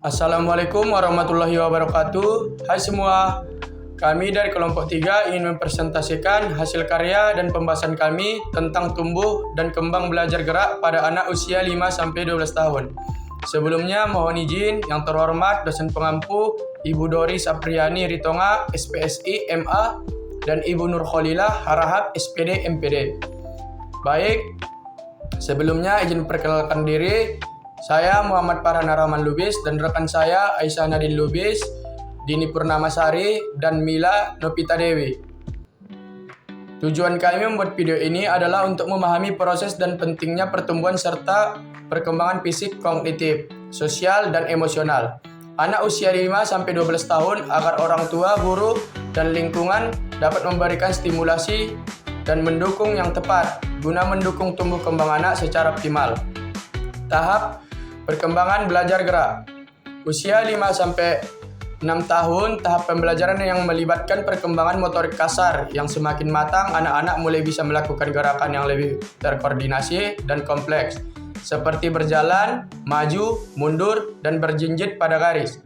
Assalamualaikum warahmatullahi wabarakatuh. Hai semua, kami dari kelompok 3 ingin mempresentasikan hasil karya dan pembahasan kami tentang tumbuh dan kembang belajar gerak pada anak usia 5-12 tahun. Sebelumnya mohon izin yang terhormat dosen pengampu Ibu Doris Apriani Ritonga, SPSI MA, dan Ibu Nur Kholilah Harahap, SPD MPD. Baik, sebelumnya izin perkenalkan diri. Saya Muhammad Farhana Rahman Lubis dan rekan saya Aisyah Nadine Lubis, Dini Purnamasari, dan Mila Nopita Dewi. Tujuan kami membuat video ini adalah untuk memahami proses dan pentingnya pertumbuhan serta perkembangan fisik, kognitif, sosial, dan emosional anak usia 5-12 tahun agar orang tua, guru, dan lingkungan dapat memberikan stimulasi dan mendukung yang tepat guna mendukung tumbuh kembang anak secara optimal. Tahap perkembangan belajar gerak. Usia 5-6 tahun, tahap pembelajaran yang melibatkan perkembangan motorik kasar yang semakin matang. Anak-anak mulai bisa melakukan gerakan yang lebih terkoordinasi dan kompleks, seperti berjalan, maju, mundur, dan berjinjit pada garis,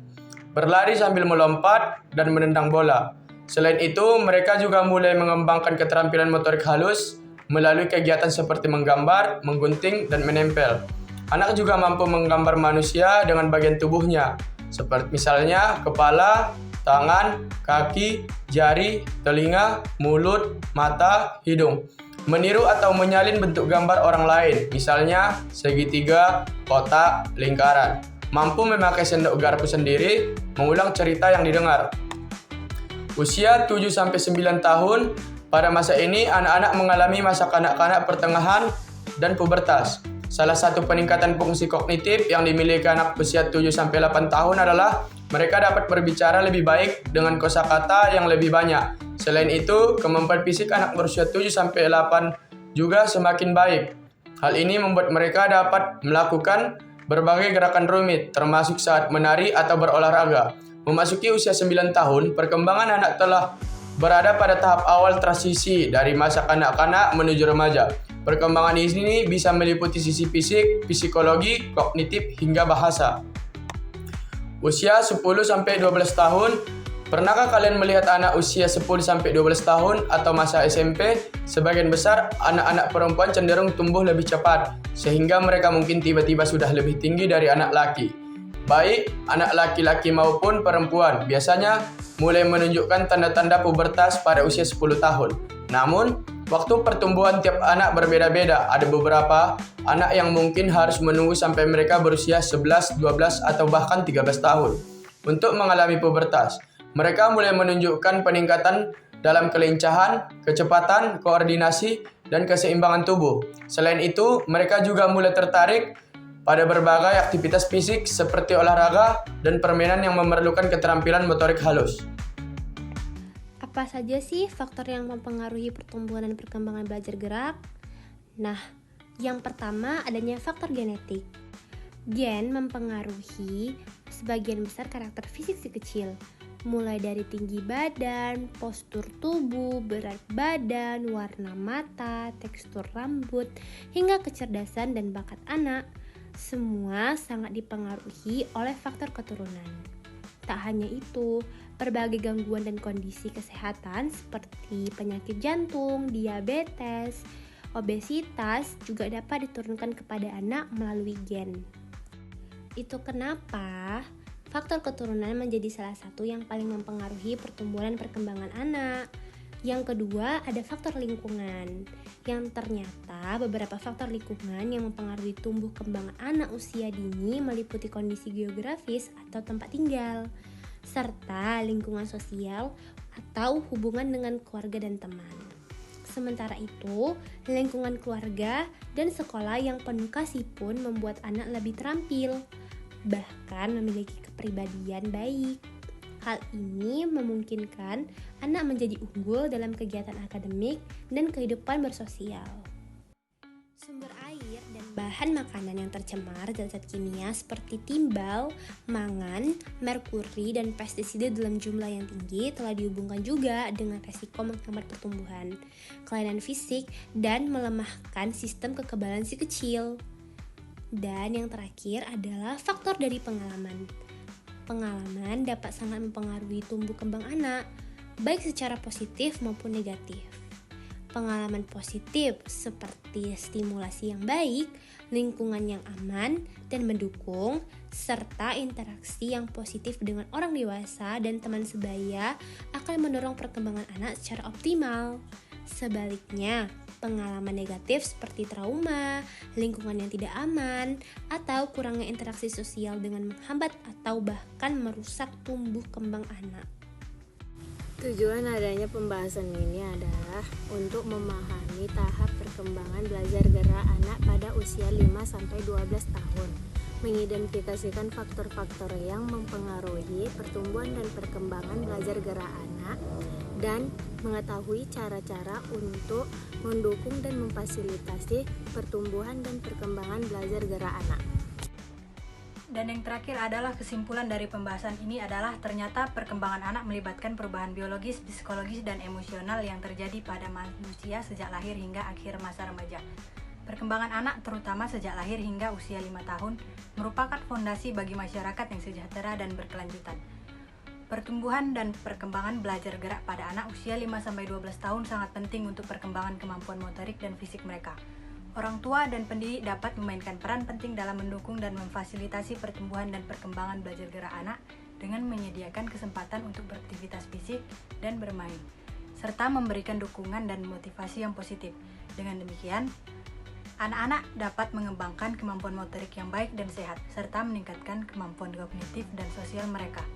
berlari sambil melompat, dan menendang bola. Selain itu, mereka juga mulai mengembangkan keterampilan motorik halus melalui kegiatan seperti menggambar, menggunting, dan menempel. Anak juga mampu menggambar manusia dengan bagian tubuhnya, seperti misalnya kepala, tangan, kaki, jari, telinga, mulut, mata, hidung. Meniru atau menyalin bentuk gambar orang lain, misalnya segitiga, kotak, lingkaran. Mampu memakai sendok garpu sendiri, mengulang cerita yang didengar. Usia 7-9 tahun, pada masa ini anak-anak mengalami masa kanak-kanak pertengahan dan pubertas. Salah satu peningkatan fungsi kognitif yang dimiliki anak usia 7-8 tahun adalah mereka dapat berbicara lebih baik dengan kosakata yang lebih banyak. Selain itu, kemampuan fisik anak berusia 7-8 juga semakin baik. Hal ini membuat mereka dapat melakukan berbagai gerakan rumit, termasuk saat menari atau berolahraga. Memasuki usia 9 tahun, perkembangan anak telah berada pada tahap awal transisi dari masa kanak-kanak menuju remaja. Perkembangan ini bisa meliputi sisi fisik, psikologi, kognitif, hingga bahasa. Usia 10-12 tahun. Pernahkah kalian melihat anak usia 10-12 tahun atau masa SMP? Sebagian besar anak-anak perempuan cenderung tumbuh lebih cepat, sehingga mereka mungkin tiba-tiba sudah lebih tinggi dari anak laki. Baik anak laki-laki maupun perempuan biasanya mulai menunjukkan tanda-tanda pubertas pada usia 10 tahun. Namun, waktu pertumbuhan tiap anak berbeda-beda. Ada beberapa anak yang mungkin harus menunggu sampai mereka berusia 11, 12, atau bahkan 13 tahun untuk mengalami pubertas. Mereka mulai menunjukkan peningkatan dalam kelincahan, kecepatan, koordinasi, dan keseimbangan tubuh. Selain itu, mereka juga mulai tertarik pada berbagai aktivitas fisik seperti olahraga dan permainan yang memerlukan keterampilan motorik halus. Apa saja sih faktor yang mempengaruhi pertumbuhan dan perkembangan belajar gerak? Nah, yang pertama adanya faktor genetik. Gen mempengaruhi sebagian besar karakter fisik si kecil, mulai dari tinggi badan, postur tubuh, berat badan, warna mata, tekstur rambut, hingga kecerdasan dan bakat anak. Semua sangat dipengaruhi oleh faktor keturunan. Tak hanya itu, berbagai gangguan dan kondisi kesehatan seperti penyakit jantung, diabetes, obesitas juga dapat diturunkan kepada anak melalui gen. Itu kenapa faktor keturunan menjadi salah satu yang paling mempengaruhi pertumbuhan dan perkembangan anak. Yang kedua, ada faktor lingkungan, yang ternyata beberapa faktor lingkungan yang mempengaruhi tumbuh kembang anak usia dini meliputi kondisi geografis atau tempat tinggal, serta lingkungan sosial atau hubungan dengan keluarga dan teman. Sementara itu, lingkungan keluarga dan sekolah yang penuh kasih pun membuat anak lebih terampil, bahkan memiliki kepribadian baik. Hal ini memungkinkan anak menjadi unggul dalam kegiatan akademik dan kehidupan bersosial. Sumber air dan bahan makanan yang tercemar zat-zat kimia seperti timbal, mangan, merkuri, dan pestisida dalam jumlah yang tinggi telah dihubungkan juga dengan resiko menghambat pertumbuhan, kelainan fisik, dan melemahkan sistem kekebalan si kecil. Dan yang terakhir adalah faktor dari pengalaman. Pengalaman dapat sangat mempengaruhi tumbuh kembang anak, baik secara positif maupun negatif. Pengalaman positif seperti stimulasi yang baik, lingkungan yang aman dan mendukung, serta interaksi yang positif dengan orang dewasa dan teman sebaya akan mendorong perkembangan anak secara optimal. Sebaliknya, pengalaman negatif seperti trauma, lingkungan yang tidak aman, atau kurangnya interaksi sosial dengan menghambat atau bahkan merusak tumbuh kembang anak. Tujuan adanya pembahasan ini adalah untuk memahami tahap perkembangan belajar gerak anak pada usia 5-12 tahun, mengidentifikasikan faktor-faktor yang mempengaruhi pertumbuhan dan perkembangan belajar gerak anak, dan mengetahui cara-cara untuk mendukung dan memfasilitasi pertumbuhan dan perkembangan belajar gerak anak. Dan yang terakhir adalah kesimpulan dari pembahasan ini adalah ternyata perkembangan anak melibatkan perubahan biologis, psikologis, dan emosional yang terjadi pada manusia sejak lahir hingga akhir masa remaja. Perkembangan anak terutama sejak lahir hingga usia 5 tahun merupakan fondasi bagi masyarakat yang sejahtera dan berkelanjutan. Pertumbuhan dan perkembangan belajar gerak pada anak usia 5-12 tahun sangat penting untuk perkembangan kemampuan motorik dan fisik mereka. Orang tua dan pendidik dapat memainkan peran penting dalam mendukung dan memfasilitasi pertumbuhan dan perkembangan belajar gerak anak dengan menyediakan kesempatan untuk beraktivitas fisik dan bermain, serta memberikan dukungan dan motivasi yang positif. Dengan demikian, anak-anak dapat mengembangkan kemampuan motorik yang baik dan sehat, serta meningkatkan kemampuan kognitif dan sosial mereka.